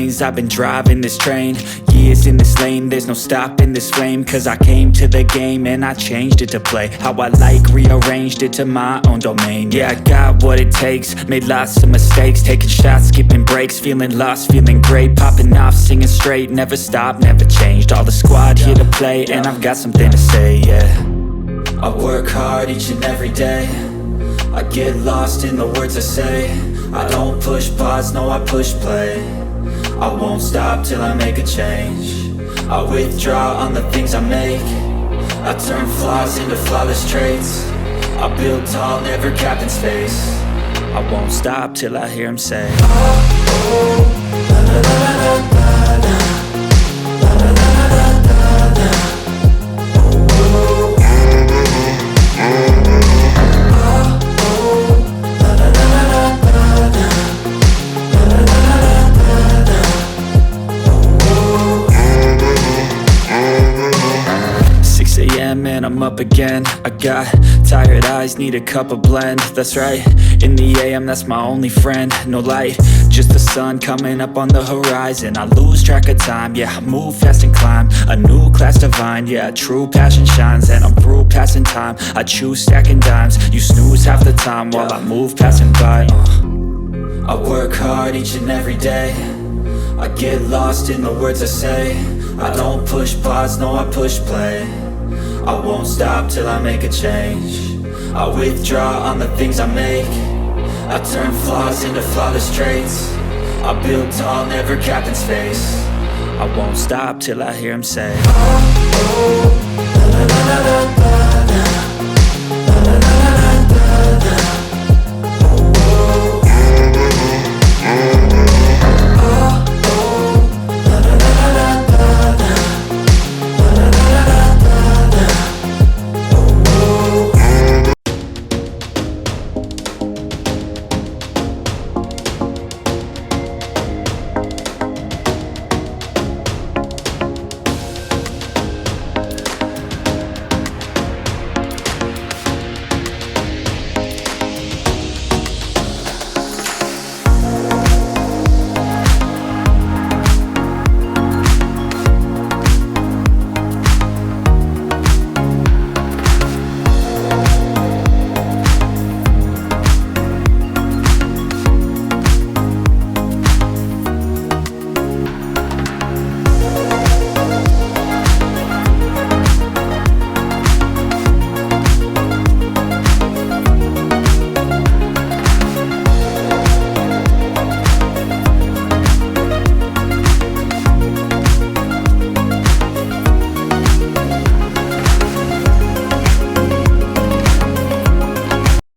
lanes, I've been driving this train. Years in this lane, there's no stopping this flame. Cause I came to the game and I changed it to play how I like, rearranged it to my own domain. Yeah, I got what it takes, made lots of mistakes, taking shots, skipping breaks, feeling lost, feeling great, popping off, singing straight, never stopped, never changed. All the squad here to play, and I've got something to say, yeah. I work hard each and every day, I get lost in the words I say. I don't push pause, no I push play. I won't stop till I make a change. I withdraw on the things I make. I turn flaws into flawless traits. I build tall, never capped in space. I won't stop till I hear him say, oh, oh, la la la la la la. And I'm up again. I got tired eyes, need a cup of blend. That's right, in the AM, that's my only friend. No light, just the sun coming up on the horizon. I lose track of time, yeah, I move fast and climb a new class divine, yeah, true passion shines. And I'm through passing time, I choose stacking dimes. You snooze half the time while I move passing by. I work hard each and every day, I get lost in the words I say. I don't push pause, no I push play. I won't stop till I make a change. I withdraw on the things I make. I turn flaws into flawless traits. I build tall, never capped in space. I won't stop till I hear him say, oh, oh, la la la la la.